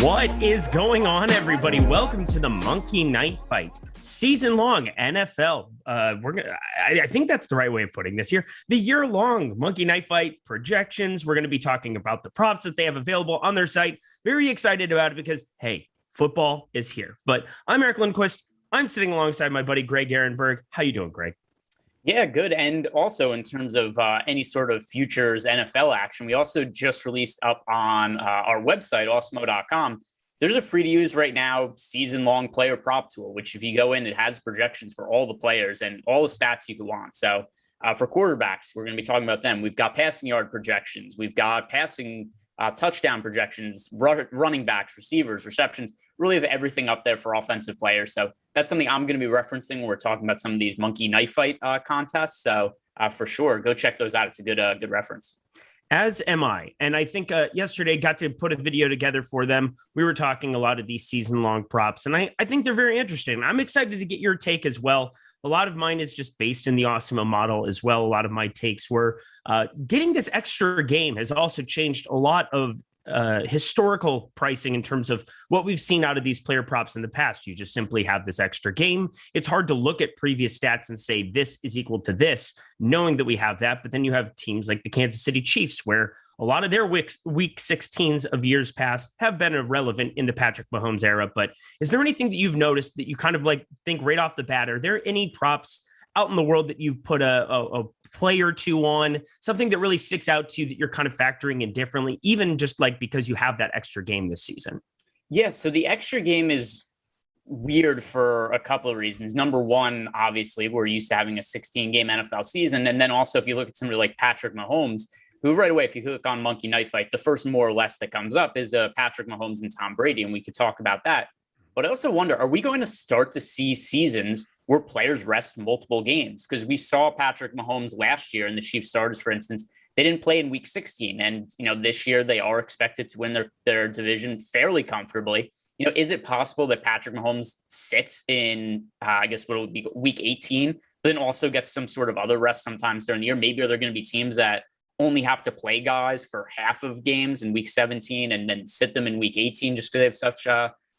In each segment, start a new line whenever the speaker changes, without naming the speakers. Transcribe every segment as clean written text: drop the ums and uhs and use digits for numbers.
What is going on, everybody? Welcome to the Monkey Knife Fight, season-long NFL. I think that's the right way of putting this here. The year-long Monkey Knife Fight projections. We're going to be talking about the props that they have available on their site. Very excited about it because, hey, football is here. But I'm Eric Lindquist. I'm sitting alongside my buddy Greg Ehrenberg. How you doing, Greg?
Yeah, good. And also in terms of any sort of futures NFL action, we also just released up on our website, Awesemo.com. There's a free to use right now season-long player prop tool, which if you go in, it has projections for all the players and all the stats you could want. So for quarterbacks, we're going to be talking about them. We've got passing yard projections. We've got passing touchdown projections, running backs, receivers, receptions, really have everything up there for offensive players. So that's something I'm going to be referencing when we're talking about some of these monkey knife fight contests. So for sure, go check those out. It's a good reference.
As am I. And I think yesterday got to put a video together for them. We were talking a lot of these season-long props, and I think they're very interesting. I'm excited to get your take as well. A lot of mine is just based in the Awesemo model as well. A lot of my takes were getting this extra game has also changed a lot of historical pricing in terms of what we've seen out of these player props in the past. You just simply have this extra game. It's hard to look at previous stats and say this is equal to this, knowing that we have that. But then you have teams like the Kansas City Chiefs, where a lot of their week 16s of years past have been irrelevant in the Patrick Mahomes era. But is there anything that you've noticed that you kind of like think right off the bat? Are there any props out in the world that you've put a play or two on, something that really sticks out to you that you're kind of factoring in differently, even just like because you have that extra game this season?
Yeah, so the extra game is weird for a couple of reasons. Number one, obviously, we're used to having a 16-game NFL season. And then also, if you look at somebody like Patrick Mahomes, who right away, if you click on Monkey Knife Fight, the first more or less that comes up is Patrick Mahomes and Tom Brady, and we could talk about that. But I also wonder, are we going to start to see seasons where players rest multiple games? Because we saw Patrick Mahomes last year and the Chiefs starters, for instance, they didn't play in week 16. And, this year they are expected to win their division fairly comfortably. Is it possible that Patrick Mahomes sits in, I guess what would be week 18, but then also gets some sort of other rest sometimes during the year? Maybe are there going to be teams that only have to play guys for half of games in week 17 and then sit them in week 18 just because they have such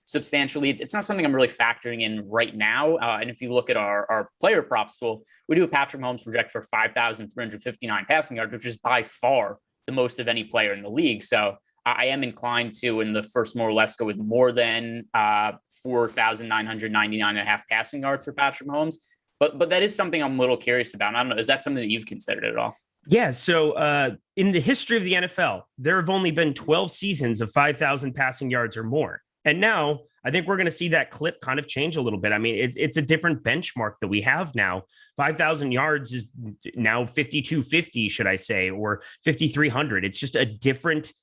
substantial leads? It's not something I'm really factoring in right now. And if you look at our player props tool, we do a Patrick Mahomes project for 5,359 passing yards, which is by far the most of any player in the league. So I am inclined to, in the first more or less, go with more than 4,999 and a half passing yards for Patrick Mahomes. But that is something I'm a little curious about. I don't know. Is that something that you've considered at all?
Yeah. So in the history of the NFL, there have only been 12 seasons of 5,000 passing yards or more. And now I think we're going to see that clip kind of change a little bit. I mean, it's a different benchmark that we have now. 5,000 yards is now 5,250, should I say, or 5,300. It's just a different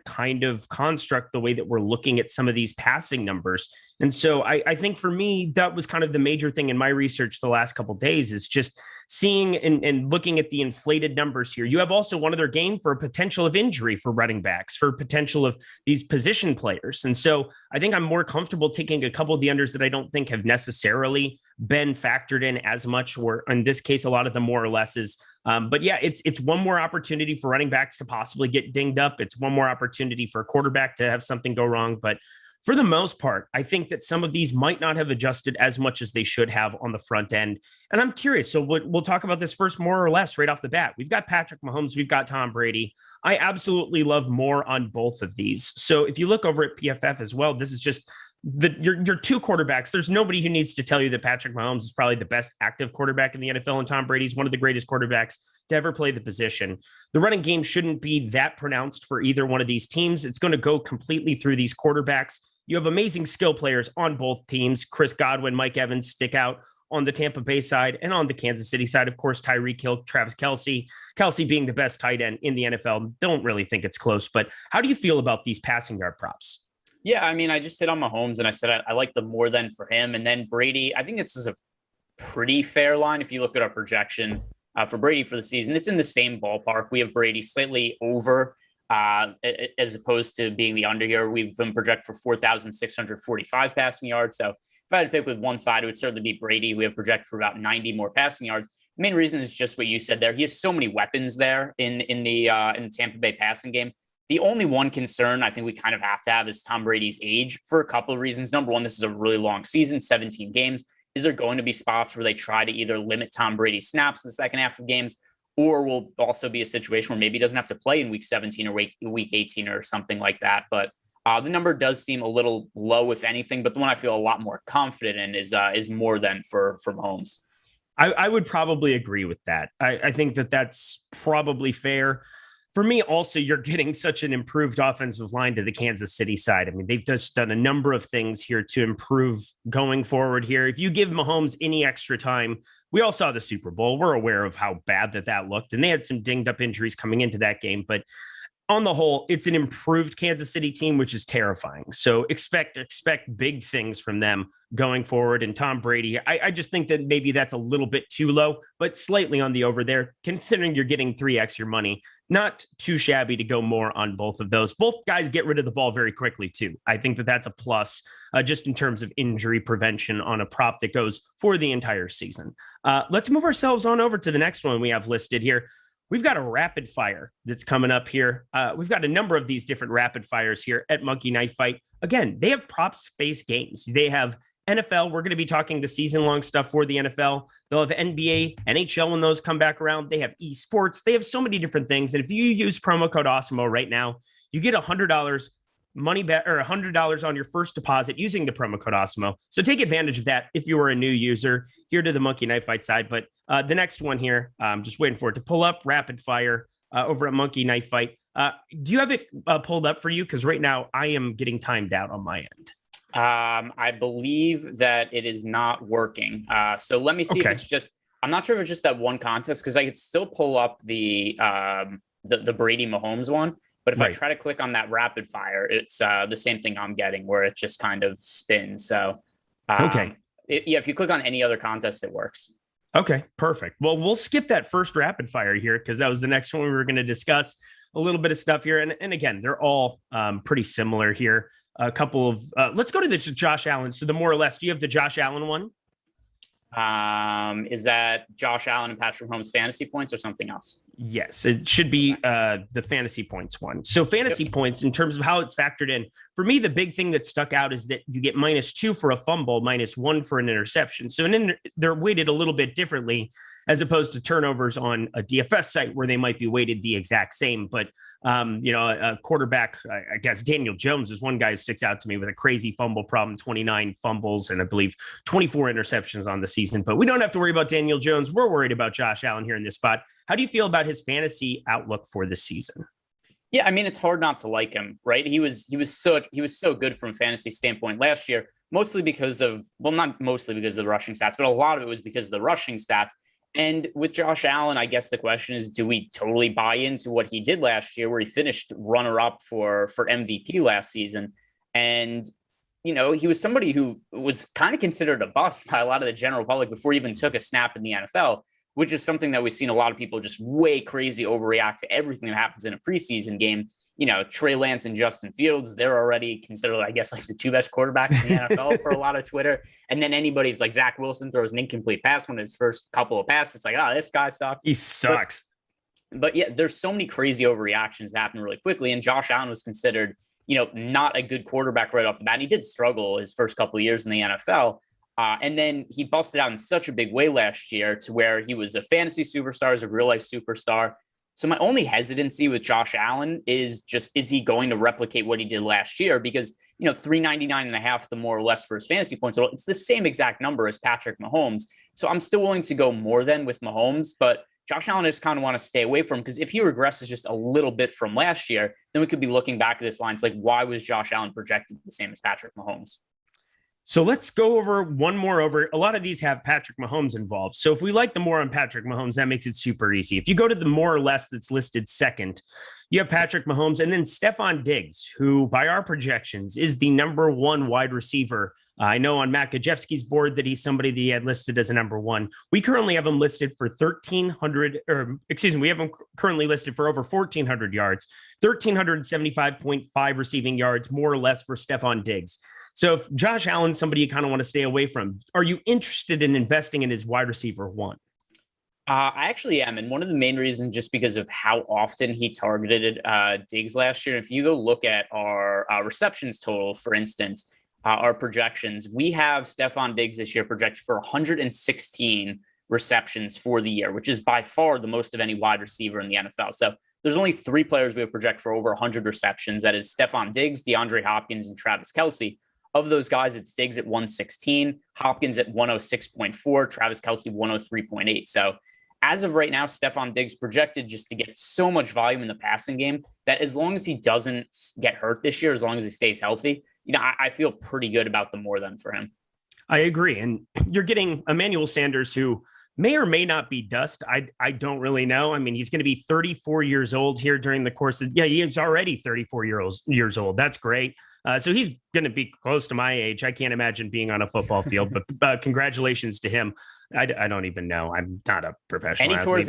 kind of construct, the way that we're looking at some of these passing numbers. And so I think for me, that was kind of the major thing in my research the last couple of days, is just seeing and looking at the inflated numbers here. You have also one other game for potential of injury for running backs, for potential of these position players. And so I think I'm more comfortable taking a couple of the unders that I don't think have necessarily been factored in as much, or in this case, a lot of the more or less is. But yeah, it's one more opportunity for running backs to possibly get dinged up. It's one more opportunity for a quarterback to have something go wrong. But for the most part, I think that some of these might not have adjusted as much as they should have on the front end. And I'm curious. So we'll talk about this first, more or less, right off the bat. We've got Patrick Mahomes. We've got Tom Brady. I absolutely love more on both of these. So if you look over at PFF as well, this is just your two quarterbacks. There's nobody who needs to tell you that Patrick Mahomes is probably the best active quarterback in the NFL, and Tom Brady's one of the greatest quarterbacks to ever play the position. The running game shouldn't be that pronounced for either one of these teams. It's going to go completely through these quarterbacks. You have amazing skill players on both teams. Chris Godwin, Mike Evans stick out on the Tampa Bay side, and on the Kansas City side, of course, Tyreek Hill, Travis Kelce being the best tight end in the NFL. Don't really think it's close, but how do you feel about these passing yard props?
Yeah, I mean, I just hit on Mahomes and I said I like the more than for him. And then Brady, I think this is a pretty fair line. If you look at our projection for Brady for the season, it's in the same ballpark. We have Brady slightly over as opposed to being the under here. We've been projected for 4,645 passing yards. So if I had to pick with one side, it would certainly be Brady. We have projected for about 90 more passing yards. The main reason is just what you said there. He has so many weapons there in the Tampa Bay passing game. The only one concern I think we kind of have to have is Tom Brady's age for a couple of reasons. Number one, this is a really long season, 17 games. Is there going to be spots where they try to either limit Tom Brady's snaps in the second half of games, or will also be a situation where maybe he doesn't have to play in week 17 or week 18 or something like that? But the number does seem a little low, if anything, but the one I feel a lot more confident in is more than for Mahomes.
I would probably agree with that. I think that's probably fair. For me, also, you're getting such an improved offensive line to the Kansas City side. I mean, they've just done a number of things here to improve going forward here. If you give Mahomes any extra time, we all saw the Super Bowl. We're aware of how bad that looked, and they had some dinged up injuries coming into that game. But on the whole, it's an improved Kansas City team, which is terrifying. So expect big things from them going forward. And Tom Brady, I just think that maybe that's a little bit too low, but slightly on the over there, considering you're getting 3x your money. Not too shabby to go more on both of those. Both guys get rid of the ball very quickly, too. I think that's a plus just in terms of injury prevention on a prop that goes for the entire season. Let's move ourselves on over to the next one we have listed here. We've got a rapid fire that's coming up here. We've got a number of these different rapid fires here at Monkey Knife Fight. Again, they have props-based games. They have NFL. We're going to be talking the season-long stuff for the NFL. They'll have NBA, NHL when those come back around. They have esports. They have so many different things. And if you use promo code Awesemo right now, you get $100 money back or $100 on your first deposit using the promo code Awesemo. So take advantage of that if you were a new user here to the Monkey Knife Fight side. But the next one here, I'm just waiting for it to pull up. Rapid fire over at Monkey Knife Fight. Do you have it pulled up for you? Because right now I am getting timed out on my end.
I believe that it is not working. So let me see if it's just, I'm not sure if it's just that one contest, because I could still pull up the Brady Mahomes one. But if I try to click on that rapid fire, it's the same thing I'm getting, where it just kind of spins. So, if you click on any other contest, it works.
Okay, perfect. Well, we'll skip that first rapid fire here because that was the next one we were going to discuss. A little bit of stuff here. And again, they're all pretty similar here. A couple of, let's go to the Josh Allen. So the more or less, do you have the Josh Allen one?
Is that Josh Allen and Patrick Mahomes fantasy points or something else?
Yes, it should be the fantasy points one. So fantasy points in terms of how it's factored in. For me, the big thing that stuck out is that you get -2 for a fumble, -1 for an interception. So they're weighted a little bit differently as opposed to turnovers on a DFS site where they might be weighted the exact same. But, a quarterback, I guess Daniel Jones is one guy who sticks out to me with a crazy fumble problem, 29 fumbles, and I believe 24 interceptions on the season. But we don't have to worry about Daniel Jones. We're worried about Josh Allen here in this spot. How do you feel about his fantasy outlook for this season?
Yeah, I mean, it's hard not to like him, right? He was so good from a fantasy standpoint last year, mostly because of, well, not mostly because of the rushing stats, but a lot of it was because of the rushing stats. And with Josh Allen, I guess the question is, do we totally buy into what he did last year, where he finished runner-up for MVP last season? And, he was somebody who was kind of considered a bust by a lot of the general public before he even took a snap in the NFL, which is something that we've seen a lot of people just way crazy overreact to everything that happens in a preseason game. Trey Lance and Justin Fields, they're already considered, I guess, like the two best quarterbacks in the NFL for a lot of Twitter. And then anybody's like Zach Wilson throws an incomplete pass on his first couple of passes. It's like, oh, this guy sucks.
He sucks.
But yeah, there's so many crazy overreactions that happen really quickly. And Josh Allen was considered, not a good quarterback right off the bat. And he did struggle his first couple of years in the NFL. And then he busted out in such a big way last year to where he was a fantasy superstar, as a real life superstar. So my only hesitancy with Josh Allen is he going to replicate what he did last year? Because, 399.5, the more or less for his fantasy points, it's the same exact number as Patrick Mahomes. So I'm still willing to go more than with Mahomes, but Josh Allen, I just kind of want to stay away from, because if he regresses just a little bit from last year, then we could be looking back at this line. It's like, why was Josh Allen projected the same as Patrick Mahomes?
So let's go over one more over. A lot of these have Patrick Mahomes involved. So if we like the more on Patrick Mahomes, that makes it super easy. If you go to the more or less that's listed second, you have Patrick Mahomes and then Stephon Diggs, who by our projections is the number 1 wide receiver. I know on Matt Gajewski's board that he's somebody that he had listed as a number 1. We currently have him listed for 1,300, we have him currently listed for over 1,400 yards, 1,375.5 receiving yards, more or less for Stephon Diggs. So if Josh Allen's somebody you kind of want to stay away from, are you interested in investing in his wide receiver 1?
I actually am. And one of the main reasons, just because of how often he targeted Diggs last year. If you go look at our receptions total, for instance, our projections, we have Stephon Diggs this year projected for 116 receptions for the year, which is by far the most of any wide receiver in the NFL. So there's only 3 players we have project for over 100 receptions. That is Stephon Diggs, DeAndre Hopkins, and Travis Kelce. Of those guys, it's Diggs at 116, Hopkins at 106.4, Travis Kelce 103.8. So as of right now, Stephon Diggs projected just to get so much volume in the passing game that as long as he doesn't get hurt this year, as long as he stays healthy, I feel pretty good about the more than for him.
I agree. And you're getting Emmanuel Sanders, who may or may not be dust. I don't really know. I mean, he's going to be 34 years old here during the course of, he is already 34 years old. That's great. So he's going to be close to my age. I can't imagine being on a football field, but congratulations to him. I don't even know. I'm not a professional.
And he tore his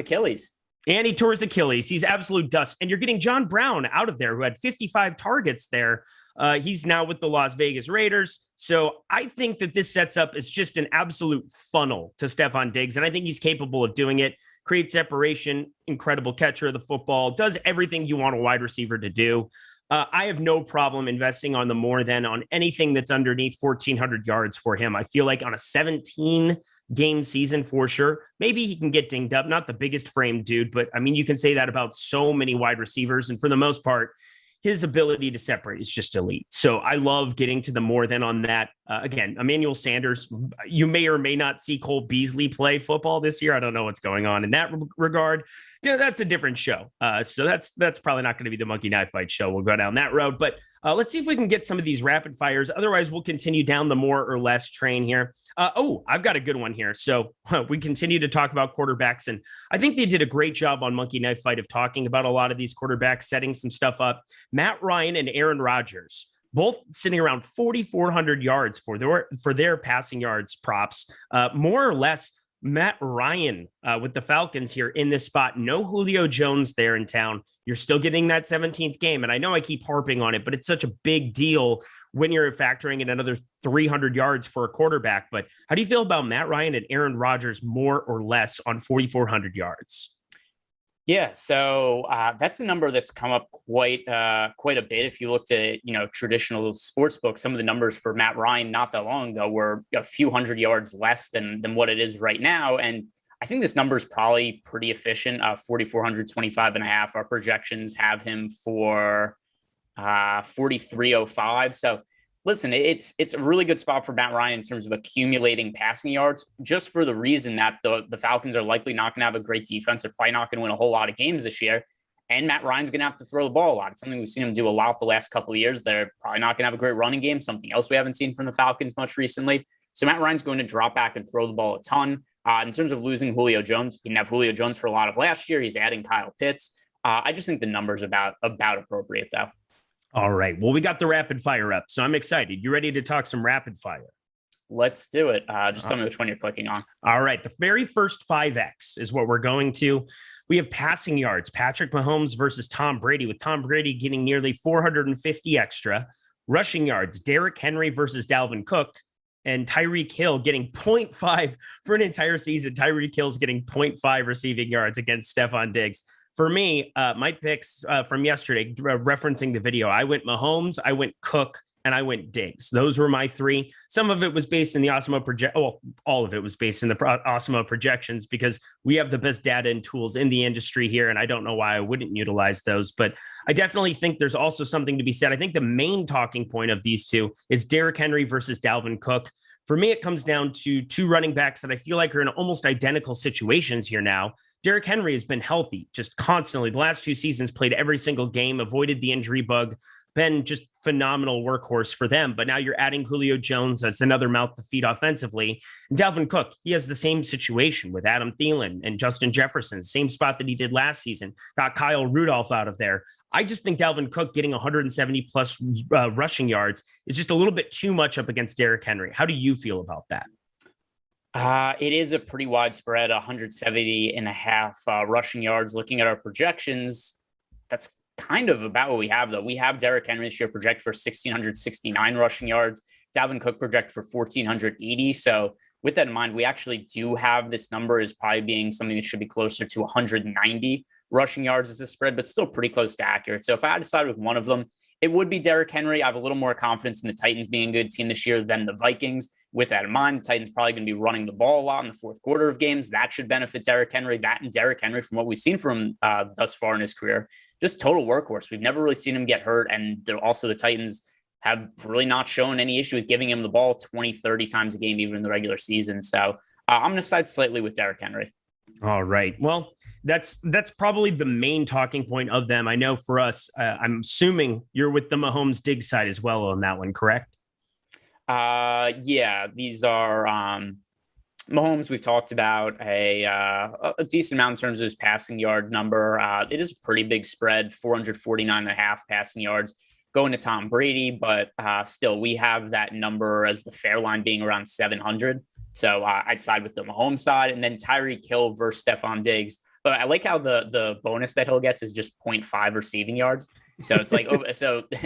Achilles.
He's absolute dust. And you're getting John Brown out of there, who had 55 targets there. He's now with the Las Vegas Raiders. So I think that this sets up as just an absolute funnel to Stephon Diggs. And I think he's capable of doing it. Create separation, incredible catcher of the football, does everything you want a wide receiver to do. I have no problem investing on the more than on anything that's underneath 1,400 yards for him. I feel like on a 17 game season for sure, maybe he can get dinged up. Not the biggest frame dude, but I mean, you can say that about so many wide receivers. And for the most part, his ability to separate is just elite. So I love getting to the more than on that. Again, Emmanuel Sanders, you may or may not see Cole Beasley play football this year. I don't know what's going on in that regard. That's a different show. So that's probably not going to be the Monkey Knife Fight show. We'll go down that road, but let's see if we can get some of these rapid fires. Otherwise, we'll continue down the more or less train here. I've got a good one here. So we continue to talk about quarterbacks, and I think they did a great job on Monkey Knife Fight of talking about a lot of these quarterbacks, setting some stuff up. Matt Ryan and Aaron Rodgers, both sitting around 4,400 yards for their passing yards props. More or less, Matt Ryan with the Falcons here in this spot. No Julio Jones there in town. You're still getting that 17th game. And I know I keep harping on it, but it's such a big deal when you're factoring in another 300 yards for a quarterback. But how do you feel about Matt Ryan and Aaron Rodgers more or less on 4,400 yards?
Yeah, so that's a number that's come up quite a bit. If you looked at traditional sports books, some of the numbers for Matt Ryan not that long ago were a few hundred yards less than what it is right now. And I think this number is probably pretty efficient. 4,425.5. Our projections have him for 4,305. So listen, it's a really good spot for Matt Ryan in terms of accumulating passing yards, just for the reason that the Falcons are likely not going to have a great defense. They're probably not going to win a whole lot of games this year. And Matt Ryan's going to have to throw the ball a lot. It's something we've seen him do a lot the last couple of years. They're probably not going to have a great running game, something else we haven't seen from the Falcons much recently. So Matt Ryan's going to drop back and throw the ball a ton. In terms of losing Julio Jones, he didn't have Julio Jones for a lot of last year. He's adding Kyle Pitts. I just think the number's about appropriate, though.
All right. Well, we got the rapid fire up, so I'm excited. You ready to talk some rapid fire?
Let's do it. Just tell me which one you're clicking on.
All right. The very first 5X is what we're going to. We have passing yards, Patrick Mahomes versus Tom Brady, with Tom Brady getting nearly 450 extra. Rushing yards, Derrick Henry versus Dalvin Cook, and Tyreek Hill getting 0.5 for an entire season. Tyreek Hill's getting 0.5 receiving yards against Stephon Diggs. For me, my picks from yesterday, referencing the video, I went Mahomes, I went Cook, and I went Diggs. Those were my 3. Some of it was based in the Awesemo all of it was based in the Awesemo projections, because we have the best data and tools in the industry here, and I don't know why I wouldn't utilize those. But I definitely think there's also something to be said. I think the main talking point of these two is Derrick Henry versus Dalvin Cook. For me, it comes down to 2 running backs that I feel like are in almost identical situations here now. Derrick Henry has been healthy just constantly. The last 2 seasons, played every single game, avoided the injury bug, been just phenomenal workhorse for them. But now you're adding Julio Jones as another mouth to feed offensively. And Dalvin Cook, he has the same situation with Adam Thielen and Justin Jefferson, same spot that he did last season. Got Kyle Rudolph out of there. I just think Dalvin Cook getting 170 plus rushing yards is just a little bit too much up against Derrick Henry. How do you feel about that?
It is a pretty widespread 170.5 rushing yards. Looking at our projections, that's kind of about what we have, though. We have Derrick Henry this year project for 1,669 rushing yards. Dalvin Cook project for 1,480. So with that in mind, we actually do have this number as probably being something that should be closer to 190 rushing yards as the spread, but still pretty close to accurate. So if I had to decide with one of them, it would be Derrick Henry. I have a little more confidence in the Titans being a good team this year than the Vikings. With that in mind, the Titans probably going to be running the ball a lot in the fourth quarter of games. That should benefit Derrick Henry. That and Derrick Henry, from what we've seen from thus far in his career, just total workhorse. We've never really seen him get hurt. And they're also, the Titans have really not shown any issue with giving him the ball 20, 30 times a game, even in the regular season. So I'm going to side slightly with Derrick Henry.
All right. Well, that's probably the main talking point of them. I know for us, I'm assuming you're with the Mahomes Diggs side as well on that one, correct?
Yeah, these are Mahomes. We've talked about a decent amount in terms of his passing yard number. It is a pretty big spread, 449.5 passing yards going to Tom Brady, but still we have that number as the fair line being around 700. So I'd side with the Mahomes side, and then Tyreek Hill versus Stephon Diggs. But I like how the bonus that Hill gets is just 0.5 receiving yards. So it's like,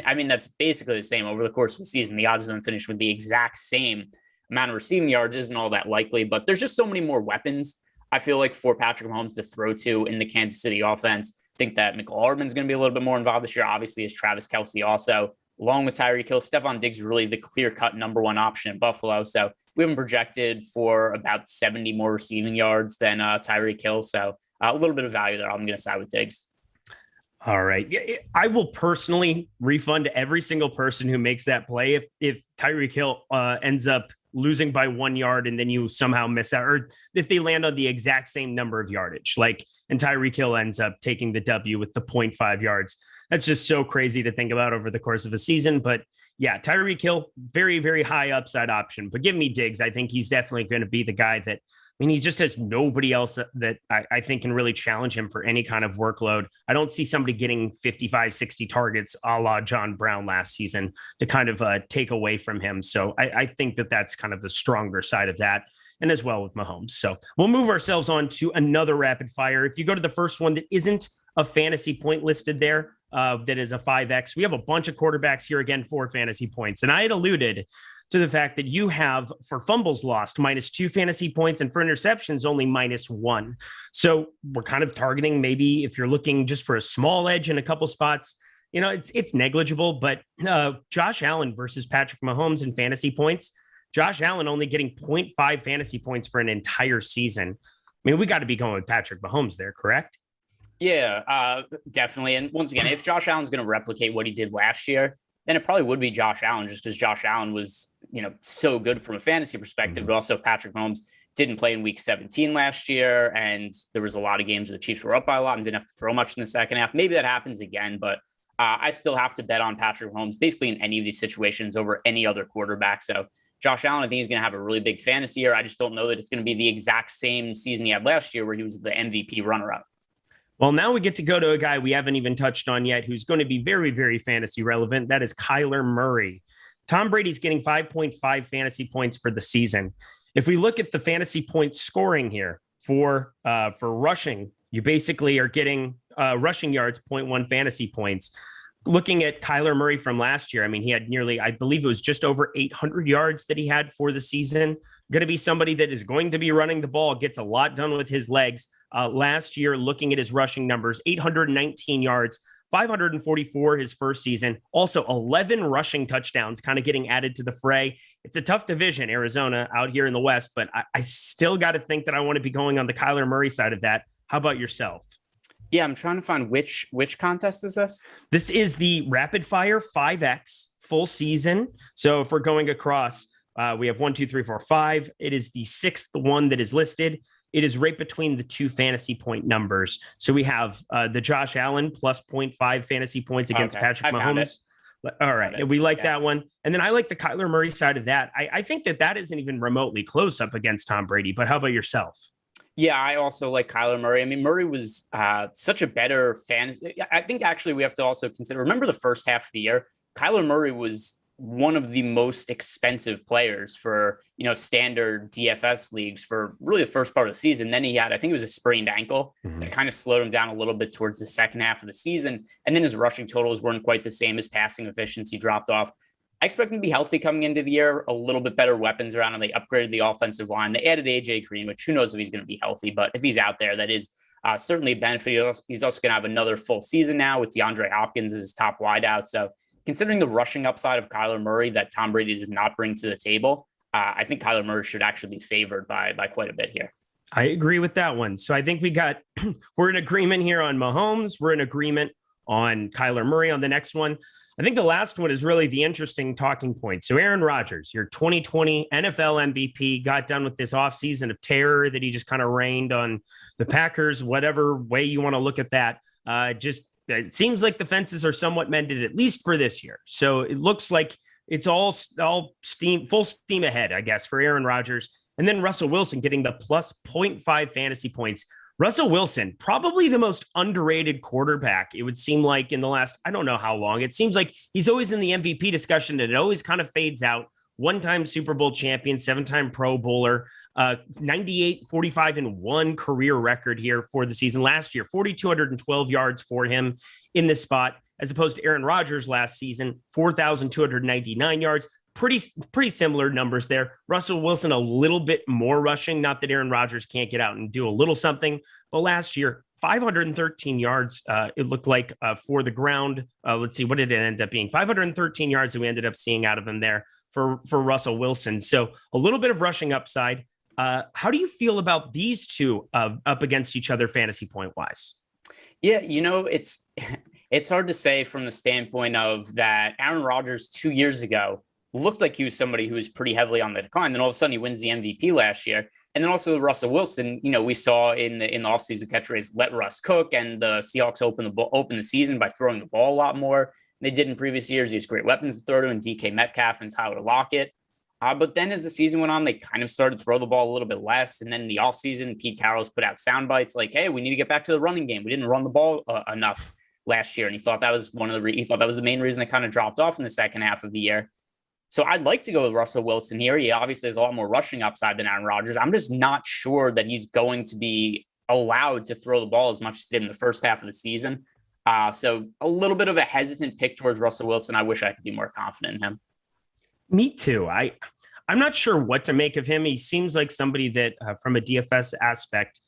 I mean, that's basically the same over the course of the season. The odds of them finish with the exact same amount of receiving yards isn't all that likely, but there's just so many more weapons, I feel like, for Patrick Mahomes to throw to in the Kansas City offense. I think that Michael Hardman's going to be a little bit more involved this year, obviously, as Travis Kelce also, along with Tyreek Hill. Stephon Diggs really the clear-cut number one option in Buffalo. So we have him projected for about 70 more receiving yards than Tyreek Hill. So a little bit of value there. I'm going to side with Diggs.
All right. I will personally refund every single person who makes that play if Tyreek Hill ends up losing by 1 yard and then you somehow miss out, or if they land on the exact same number of yardage, and Tyreek Hill ends up taking the W with the 0.5 yards. That's just so crazy to think about over the course of a season. But yeah, Tyreek Hill, very, very high upside option. But give me Diggs. I think he's definitely going to be the guy that, he just has nobody else that I think can really challenge him for any kind of workload. I don't see somebody getting 55, 60 targets a la John Brown last season to kind of take away from him. So I think that's kind of the stronger side of that. And as well with Mahomes. So we'll move ourselves on to another rapid fire. If you go to the first one that isn't a fantasy point listed there, that is a 5X. We have a bunch of quarterbacks here again for fantasy points. And I had alluded to the fact that you have for fumbles lost -2 fantasy points and for interceptions only -1. So we're kind of targeting, maybe if you're looking just for a small edge in a couple spots, it's negligible, but Josh Allen versus Patrick Mahomes in fantasy points, Josh Allen only getting 0.5 fantasy points for an entire season. We got to be going with Patrick Mahomes there, correct?
Yeah, definitely. And once again, if Josh Allen's going to replicate what he did last year, then it probably would be Josh Allen, just because Josh Allen was, so good from a fantasy perspective, but also Patrick Mahomes didn't play in week 17 last year. And there was a lot of games where the Chiefs were up by a lot and didn't have to throw much in the second half. Maybe that happens again, but I still have to bet on Patrick Mahomes basically in any of these situations over any other quarterback. So Josh Allen, I think he's going to have a really big fantasy year. I just don't know that it's going to be the exact same season he had last year where he was the MVP runner-up.
Well, now we get to go to a guy we haven't even touched on yet who's going to be very, very fantasy relevant. That is Kyler Murray. Tom Brady's getting 5.5 fantasy points for the season. If we look at the fantasy point scoring here for rushing, you basically are getting rushing yards, 0.1 fantasy points. Looking at Kyler Murray from last year, he had nearly, I believe it was just over 800 yards that he had for the season. Going to be somebody that is going to be running the ball, gets a lot done with his legs. Last year, looking at his rushing numbers, 819 yards, 544 his first season. Also 11 rushing touchdowns kind of getting added to the fray. It's a tough division, Arizona out here in the West, but I still got to think that I want to be going on the Kyler Murray side of that. How about yourself?
Yeah, I'm trying to find which contest is this?
This is the Rapid Fire 5X full season. So if we're going across, we have 1, 2, 3, 4, 5. It is the 6th one that is listed. It is right between the two fantasy point numbers. So we have the Josh Allen plus 0.5 fantasy points against Patrick Mahomes. All right. And we like that one. And then I like the Kyler Murray side of that. I think that isn't even remotely close up against Tom Brady. But how about yourself?
Yeah, I also like Kyler Murray. Murray was such a better fantasy. I think actually we have to also consider, remember the first half of the year, Kyler Murray was one of the most expensive players for, standard DFS leagues for really the first part of the season. Then he had, I think it was a sprained ankle that kind of slowed him down a little bit towards the second half of the season. And then his rushing totals weren't quite the same. His passing efficiency dropped off. I expect him to be healthy coming into the year, a little bit better weapons around him. They upgraded the offensive line. They added AJ Green, which who knows if he's going to be healthy, but if he's out there, that is certainly a benefit. He's also going to have another full season now with DeAndre Hopkins as his top wideout. So considering the rushing upside of Kyler Murray that Tom Brady does not bring to the table, I think Kyler Murray should actually be favored by quite a bit here.
I agree with that one. So I think we're in agreement here on Mahomes. We're in agreement on Kyler Murray on the next one. I think the last one is really the interesting talking point. So Aaron Rodgers, your 2020 NFL MVP, got done with this offseason of terror that he just kind of rained on the Packers, whatever way you want to look at that. It seems like the fences are somewhat mended, at least for this year. So it looks like it's all steam, full steam ahead, I guess, for Aaron Rodgers. And then Russell Wilson getting the plus 0.5 fantasy points. Russell Wilson, probably the most underrated quarterback, it would seem like in the last, I don't know how long. It seems like he's always in the MVP discussion and it always kind of fades out. One-time Super Bowl champion, 7-time Pro Bowler, 98, 45, and 1 career record here for the season. Last year, 4,212 yards for him in this spot, as opposed to Aaron Rodgers last season, 4,299 yards. Pretty similar numbers there. Russell Wilson, a little bit more rushing. Not that Aaron Rodgers can't get out and do a little something, but last year, 513 yards, it looked like for the ground. Let's see, what did it end up being? 513 yards that we ended up seeing out of him there for Russell Wilson. So a little bit of rushing upside. How do you feel about these two up against each other fantasy point wise?
Yeah, it's hard to say from the standpoint of that Aaron Rodgers 2 years ago looked like he was somebody who was pretty heavily on the decline. Then all of a sudden he wins the MVP last year. And then also Russell Wilson, we saw in the offseason catchphrase, let Russ cook, and the Seahawks open the season by throwing the ball a lot more than they did in previous years. He has great weapons to throw to, and DK Metcalf and Tyler Lockett. But then as the season went on, they kind of started to throw the ball a little bit less. And then in the offseason, Pete Carroll's put out sound bites like, hey, we need to get back to the running game. We didn't run the ball enough last year. And he thought that was the main reason they kind of dropped off in the second half of the year. So I'd like to go with Russell Wilson here. He obviously has a lot more rushing upside than Aaron Rodgers. I'm just not sure that he's going to be allowed to throw the ball as much as he did in the first half of the season. So a little bit of a hesitant pick towards Russell Wilson. I wish I could be more confident in him.
Me too. I'm not sure what to make of him. He seems like somebody that from a DFS aspect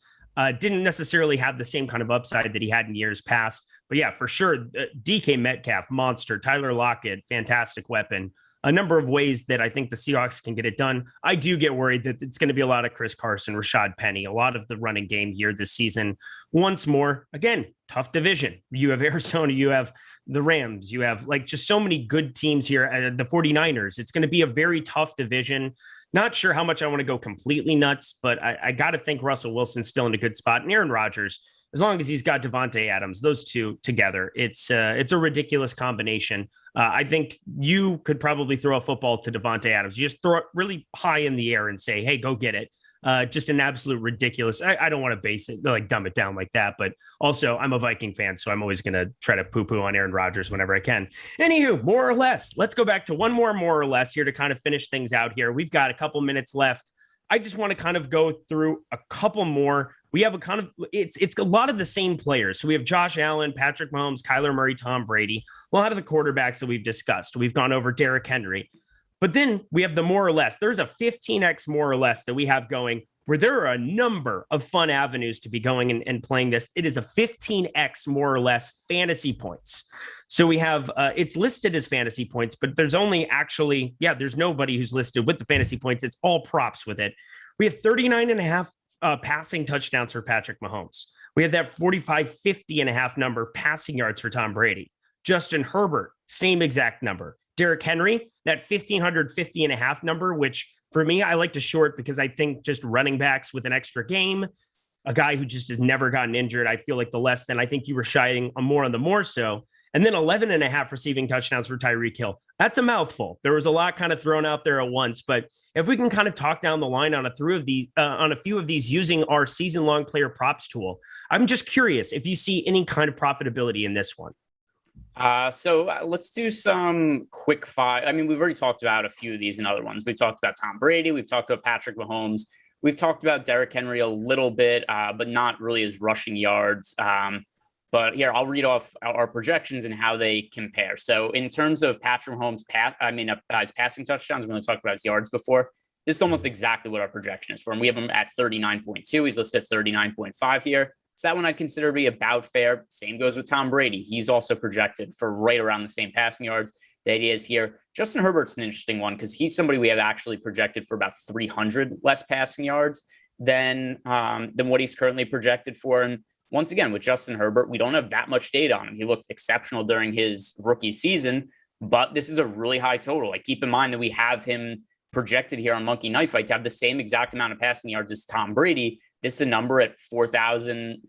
didn't necessarily have the same kind of upside that he had in years past. But yeah, for sure, DK Metcalf, monster. Tyler Lockett, fantastic weapon. A number of ways that I think the Seahawks can get it done. I do get worried that it's going to be a lot of Chris Carson, Rashad Penny, a lot of the running game here this season. Once more, again, tough division. You have Arizona, you have the Rams, you have just so many good teams here. The 49ers, it's going to be a very tough division. Not sure how much I want to go completely nuts, but I got to think Russell Wilson's still in a good spot. And Aaron Rodgers, as long as he's got Devontae Adams, those two together, it's a ridiculous combination. I think you could probably throw a football to Devontae Adams. You just throw it really high in the air and say, hey, go get it. Just an absolute ridiculous. I don't want to base it, dumb it down like that. But also, I'm a Viking fan, so I'm always going to try to poo-poo on Aaron Rodgers whenever I can. Anywho, more or less, let's go back to one more or less here to kind of finish things out here. We've got a couple minutes left. I just want to kind of go through a couple more. We have it's a lot of the same players. So we have Josh Allen, Patrick Mahomes, Kyler Murray, Tom Brady, a lot of the quarterbacks that we've discussed. We've gone over Derrick Henry, but then we have the more or less. There's a 15x more or less that we have going where there are a number of fun avenues to be going and playing this. It is a 15x more or less fantasy points. So we have, it's listed as fantasy points, but there's only there's nobody who's listed with the fantasy points. It's all props with it. We have 39.5 passing touchdowns for Patrick Mahomes. We have that 45.50.5 number of passing yards for Tom Brady. Justin Herbert, same exact number. Derrick Henry, that 1,550.5 number, which for me, I like to short because I think just running backs with an extra game, a guy who just has never gotten injured, I feel like the less than. I think you were shying more on the more so. And then 11.5 receiving touchdowns for Tyreek Hill. That's a mouthful. There was a lot kind of thrown out there at once, but if we can kind of talk down the line on a few of these using our season-long player props tool, I'm just curious if you see any kind of profitability in this one.
So let's do some quick fire. I mean, we've already talked about a few of these and other ones. We talked about Tom Brady. We've talked about Patrick Mahomes. We've talked about Derrick Henry a little bit, but not really his rushing yards. But here, I'll read off our projections and how they compare. So in terms of Patrick Mahomes' his passing touchdowns, we only talked about his yards before. This is almost exactly what our projection is for him. We have him at 39.2. He's listed at 39.5 here. So that one I'd consider to be about fair. Same goes with Tom Brady. He's also projected for right around the same passing yards that he is here. Justin Herbert's an interesting one because he's somebody we have actually projected for about 300 less passing yards than what he's currently projected for. And once again, with Justin Herbert, we don't have that much data on him. He looked exceptional during his rookie season, but this is a really high total. Like, keep in mind that we have him projected here on Monkey Knife Fight to have the same exact amount of passing yards as Tom Brady. This is a number at 4,000,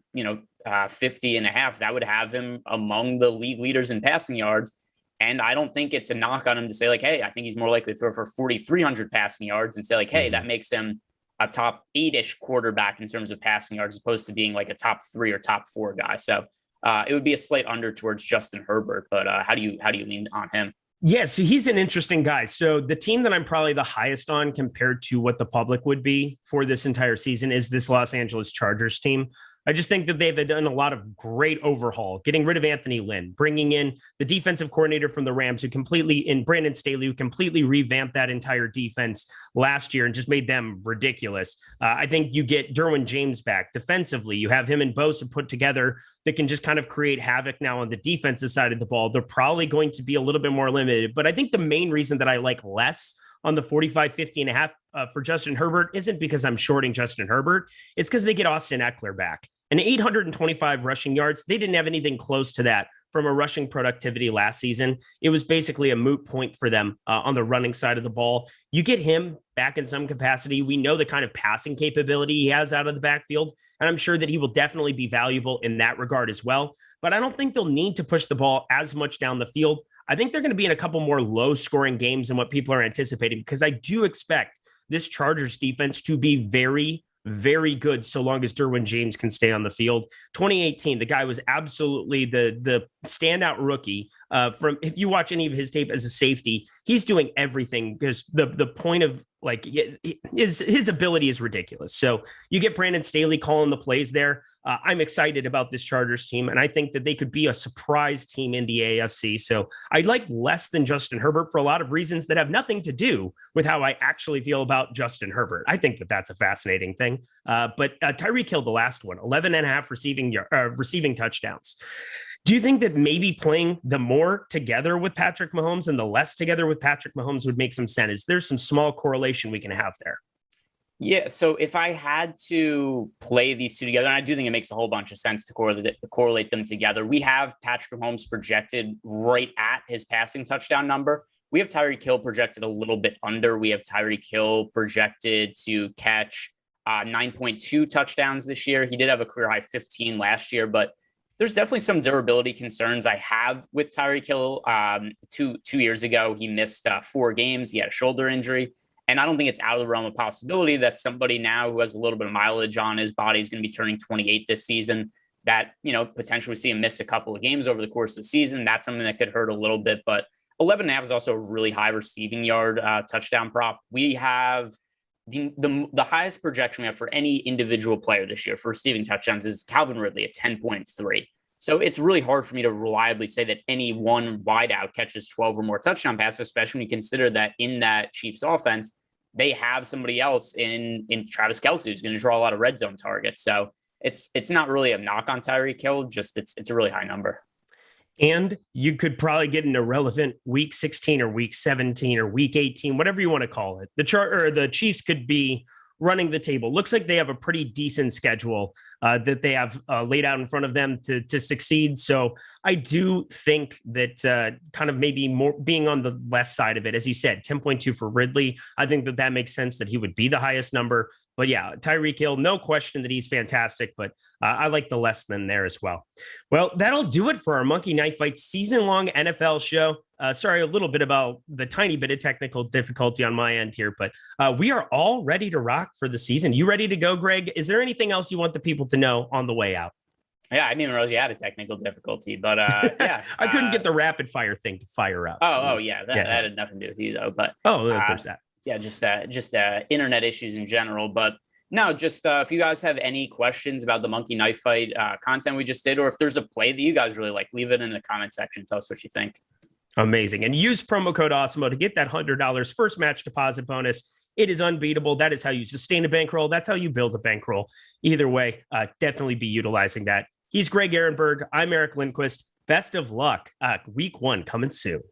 50 and a half. That would have him among the league leaders in passing yards. And I don't think it's a knock on him to say, like, hey, I think he's more likely to throw for 4,300 passing yards and say, like, hey, that makes him a top 8-ish quarterback in terms of passing yards, as opposed to being like a top 3 or top 4 guy. So it would be a slight under towards Justin Herbert. But how do you lean on him?
Yeah, so he's an interesting guy. So the team that I'm probably the highest on compared to what the public would be for this entire season is this Los Angeles Chargers team. I just think that they've done a lot of great overhaul, getting rid of Anthony Lynn, bringing in the defensive coordinator from the Rams, Brandon Staley, who completely revamped that entire defense last year and just made them ridiculous. I think you get Derwin James back defensively. You have him and Bosa put together that can just kind of create havoc now on the defensive side of the ball. They're probably going to be a little bit more limited, but I think the main reason that I like less on the 45, 50 and a half for Justin Herbert isn't because I'm shorting Justin Herbert. It's because they get Austin Eckler back. And 825 rushing yards, they didn't have anything close to that from a rushing productivity last season. It was basically a moot point for them on the running side of the ball. You get him back in some capacity. We know the kind of passing capability he has out of the backfield, and I'm sure that he will definitely be valuable in that regard as well. But I don't think they'll need to push the ball as much down the field. I think they're going to be in a couple more low-scoring games than what people are anticipating, because I do expect this Chargers defense to be very, very good so long as Derwin James can stay on the field. 2018, the guy was absolutely the standout rookie. If you watch any of his tape as a safety, he's doing everything because the point of his ability is ridiculous. So you get Brandon Staley calling the plays there. I'm excited about this Chargers team, and I think that they could be a surprise team in the AFC. So I like less than Justin Herbert for a lot of reasons that have nothing to do with how I actually feel about Justin Herbert. I think that that's a fascinating thing. But Tyreek Hill, the last one, 11 and a half receiving touchdowns. Do you think that maybe playing the more together with Patrick Mahomes and the less together with Patrick Mahomes would make some sense? There's some small correlation we can have there.
Yeah, so if I had to play these two together, and I do think it makes a whole bunch of sense to correlate them together, we have Patrick Mahomes projected right at his passing touchdown number. We have Tyreek Hill projected a little bit under. We have Tyreek Hill projected to catch 9.2 touchdowns this year. He did have a career high 15 last year, but there's definitely some durability concerns I have with Tyreek Hill. 2 years ago, he missed 4 games. He had a shoulder injury. And I don't think it's out of the realm of possibility that somebody now who has a little bit of mileage on his body is going to be turning 28 this season, that, potentially see him miss a couple of games over the course of the season. That's something that could hurt a little bit. But 11 and a half is also a really high receiving yard touchdown prop. We have the highest projection we have for any individual player this year for receiving touchdowns is Calvin Ridley at 10.3. So it's really hard for me to reliably say that any one wideout catches 12 or more touchdown passes, especially when you consider that in that Chiefs offense, they have somebody else in Travis Kelce who's going to draw a lot of red zone targets. So it's not really a knock on Tyreek Hill, just it's a really high number.
And you could probably get an irrelevant week 16 or week 17 or week 18, whatever you want to call it. The Chiefs could be running the table. Looks like they have a pretty decent schedule that they have laid out in front of them to succeed. So I do think that kind of maybe more being on the less side of it, as you said, 10.2 for Ridley. I think that makes sense that he would be the highest number. But yeah, Tyreek Hill, no question that he's fantastic, but I like the less than there as well. Well, that'll do it for our Monkey Knife Fight season-long NFL show. Sorry, a little bit about the tiny bit of technical difficulty on my end here, but we are all ready to rock for the season. You ready to go, Greg? Is there anything else you want the people to know on the way out?
Yeah, I didn't even realize you had a technical difficulty, but yeah.
I couldn't get the rapid fire thing to fire up.
That had nothing to do with you, though. But
there's that.
Yeah, just internet issues in general. But No, just if you guys have any questions about the Monkey Knife Fight content we just did, or if there's a play that you guys really like, leave it in the comment section. Tell us what you think.
Amazing. And use promo code Awesemo to get that $100 first match deposit bonus. It is unbeatable. That is how you sustain a bankroll. That's how you build a bankroll. Either way, definitely be utilizing that. He's Greg Ehrenberg. I'm Eric Lindquist. Best of luck. Week 1 coming soon.